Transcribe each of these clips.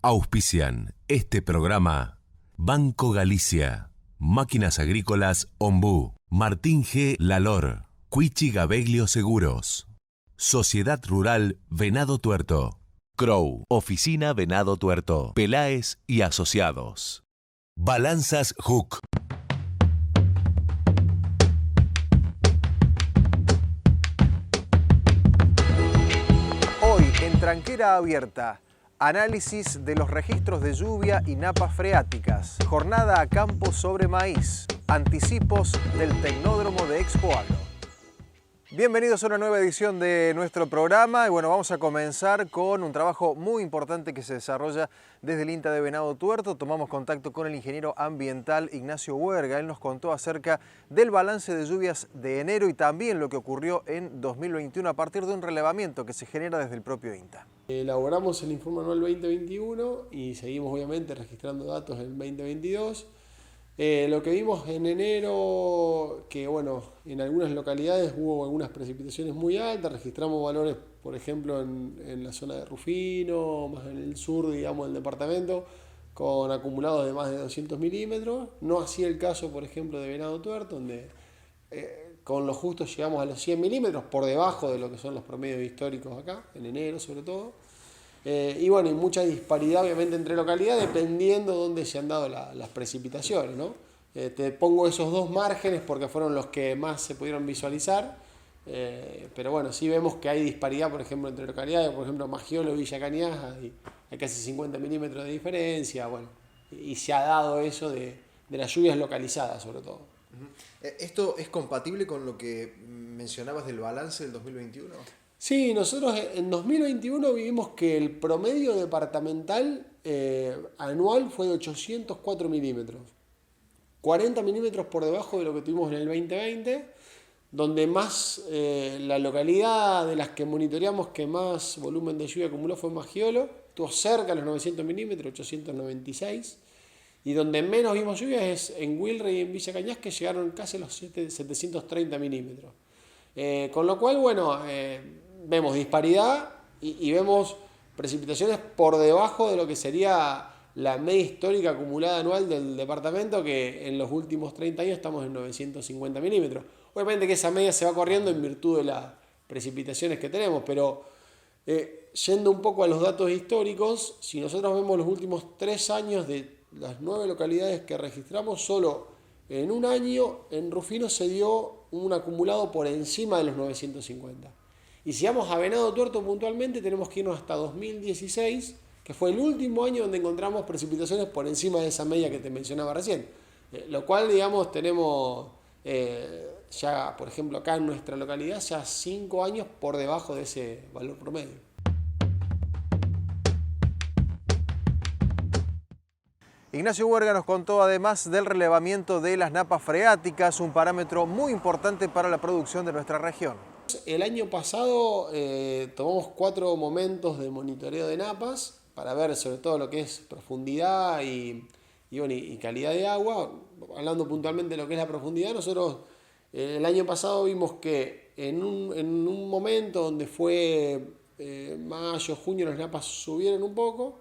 Auspician este programa Banco Galicia, Máquinas Agrícolas Ombú, Martín G. Lalor, Cuichi Gabeglio Seguros, Sociedad Rural Venado Tuerto, Crow, Oficina Venado Tuerto, Peláez y Asociados. Balanzas Hook. Hoy en Tranquera Abierta, análisis de los registros de lluvia y napas freáticas, jornada a campo sobre maíz, anticipos del Tecnódromo de Expo Agro. Bienvenidos a una nueva edición de nuestro programa y bueno, vamos a comenzar con un trabajo muy importante que se desarrolla desde el INTA de Venado Tuerto. Tomamos contacto con el ingeniero ambiental Ignacio Huerga. Él nos contó acerca del balance de lluvias de enero y también lo que ocurrió en 2021 a partir de un relevamiento que se genera desde el propio INTA. Elaboramos el informe anual 2021 y seguimos obviamente registrando datos del 2022. Lo que vimos en enero, que bueno, en algunas localidades hubo algunas precipitaciones muy altas, registramos valores, por ejemplo, en la zona de Rufino, más en el sur, digamos, del departamento, con acumulados de más de 200 milímetros. No así el caso, por ejemplo, de Venado Tuerto, donde con lo justo llegamos a los 100 milímetros, por debajo de lo que son los promedios históricos acá, en enero sobre todo. Y bueno, y mucha disparidad obviamente entre localidades dependiendo de dónde se han dado las precipitaciones, ¿no? Te pongo esos dos márgenes porque fueron los que más se pudieron visualizar, pero bueno, sí vemos que hay disparidad, por ejemplo, entre localidades, por ejemplo, Magiolo y Villa Cañas, hay casi 50 milímetros de diferencia, bueno, y se ha dado eso de las lluvias localizadas sobre todo. ¿Esto es compatible con lo que mencionabas del balance del 2021? Sí, nosotros en 2021 vimos que el promedio departamental anual fue de 804 milímetros. 40 milímetros por debajo de lo que tuvimos en el 2020, donde más la localidad de las que monitoreamos que más volumen de lluvia acumuló fue Magiolo, estuvo cerca de los 900 milímetros, 896, y donde menos vimos lluvias es en Wilrey y en Villa Cañas, que llegaron casi a los 730 milímetros. Con lo cual, bueno, vemos disparidad y vemos precipitaciones por debajo de lo que sería la media histórica acumulada anual del departamento, que en los últimos 30 años estamos en 950 milímetros. Obviamente que esa media se va corriendo en virtud de las precipitaciones que tenemos, pero yendo un poco a los datos históricos, si nosotros vemos los últimos 3 años de las 9 localidades que registramos, solo en un año en Rufino se dio un acumulado por encima de los 950. Y si vamos a Venado Tuerto puntualmente, tenemos que irnos hasta 2016, que fue el último año donde encontramos precipitaciones por encima de esa media que te mencionaba recién. Lo cual, digamos, tenemos ya, por ejemplo, acá en nuestra localidad, ya 5 años por debajo de ese valor promedio. Ignacio Huerga nos contó además del relevamiento de las napas freáticas, un parámetro muy importante para la producción de nuestra región. El año pasado tomamos 4 momentos de monitoreo de napas para ver sobre todo lo que es profundidad y calidad de agua. Hablando puntualmente de lo que es la profundidad, nosotros el año pasado vimos que en un momento donde fue mayo, junio, las napas subieron un poco.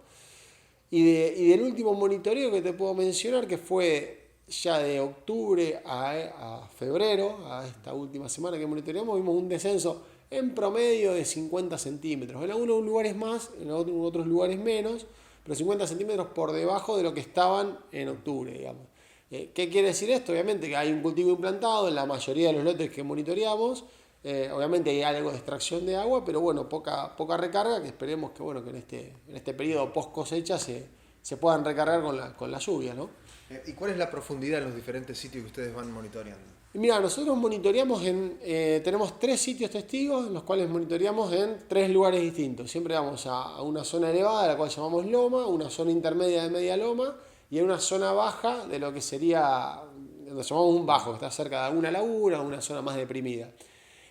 Y del último monitoreo que te puedo mencionar, que fue ya de octubre a febrero, a esta última semana que monitoreamos, vimos un descenso en promedio de 50 centímetros. En algunos lugares más, en otros lugares menos, pero 50 centímetros por debajo de lo que estaban en octubre, digamos. ¿Qué quiere decir esto? Obviamente que hay un cultivo implantado en la mayoría de los lotes que monitoreamos. Obviamente hay algo de extracción de agua, pero bueno, poca recarga, que esperemos que, bueno, que en este periodo post cosecha se puedan recargar con la lluvia, ¿no? ¿Y cuál es la profundidad en los diferentes sitios que ustedes van monitoreando? Mira, nosotros monitoreamos tenemos 3 sitios testigos, en los cuales monitoreamos en 3 lugares distintos. Siempre vamos a una zona elevada, la cual llamamos loma, una zona intermedia de media loma, y en una zona baja de lo que sería, lo llamamos un bajo, que está cerca de alguna laguna, una zona más deprimida.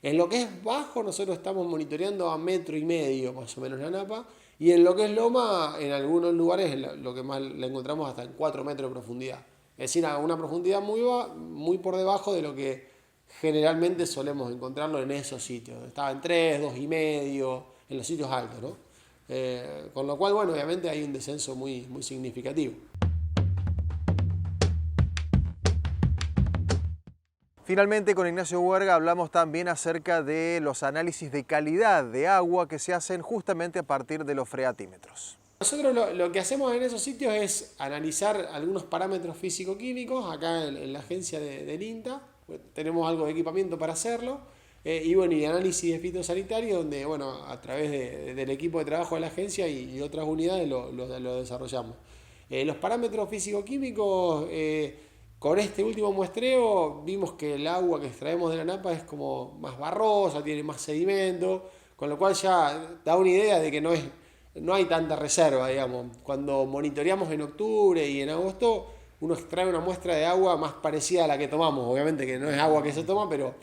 En lo que es bajo, nosotros estamos monitoreando a 1,5 metros más o menos la napa, y en lo que es loma, en algunos lugares lo que más la encontramos hasta en 4 metros de profundidad. Es decir, a una profundidad muy por debajo de lo que generalmente solemos encontrarlo en esos sitios. Estaba en 3, 2,5, en los sitios altos, ¿no? Con lo cual, bueno, obviamente hay un descenso muy, muy significativo. Finalmente, con Ignacio Huerga hablamos también acerca de los análisis de calidad de agua que se hacen justamente a partir de los freatímetros. Nosotros lo que hacemos en esos sitios es analizar algunos parámetros físico-químicos, acá en la agencia del INTA, tenemos algo de equipamiento para hacerlo, y bueno, y análisis de fitosanitario, donde bueno, a través del equipo de trabajo de la agencia y otras unidades lo desarrollamos. Los parámetros físico-químicos, con este último muestreo vimos que el agua que extraemos de la napa es como más barrosa, tiene más sedimento, con lo cual ya da una idea de que no hay tanta reserva, digamos. Cuando monitoreamos en octubre y en agosto, uno extrae una muestra de agua más parecida a la que tomamos, obviamente que no es agua que se toma, pero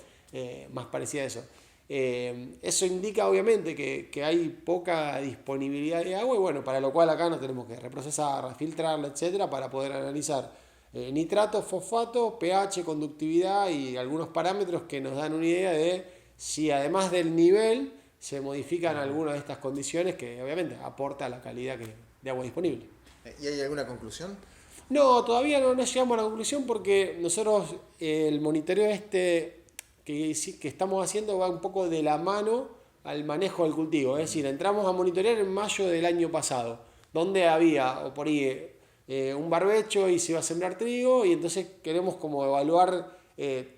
más parecida a eso. Eso indica obviamente que hay poca disponibilidad de agua y bueno, para lo cual acá nos tenemos que reprocesar, filtrarla, etcétera, para poder analizar nitrato, fosfato, pH, conductividad y algunos parámetros que nos dan una idea de si además del nivel se modifican algunas de estas condiciones que obviamente aporta la calidad de agua disponible. ¿Y hay alguna conclusión? No, todavía no llegamos a la conclusión porque nosotros el monitoreo que estamos haciendo va un poco de la mano al manejo del cultivo. Es decir, entramos a monitorear en mayo del año pasado, donde había o por ahí un barbecho y se iba a sembrar trigo y entonces queremos como evaluar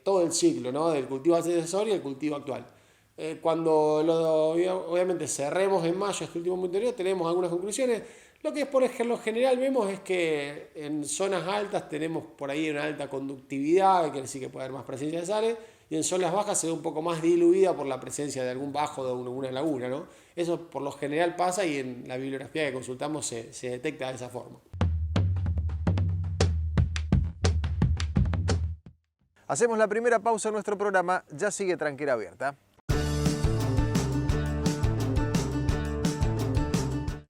todo el ciclo, ¿no? Del cultivo antecesor y el cultivo actual. Cuando obviamente cerremos en mayo este último monitoreo tenemos algunas conclusiones. Lo que por lo general vemos es que en zonas altas tenemos por ahí una alta conductividad, que quiere decir que puede haber más presencia de sales, y en zonas bajas se ve un poco más diluida por la presencia de algún bajo de alguna laguna, ¿no? Eso por lo general pasa y en la bibliografía que consultamos se detecta de esa forma. Hacemos la primera pausa en nuestro programa, ya sigue Tranquera Abierta.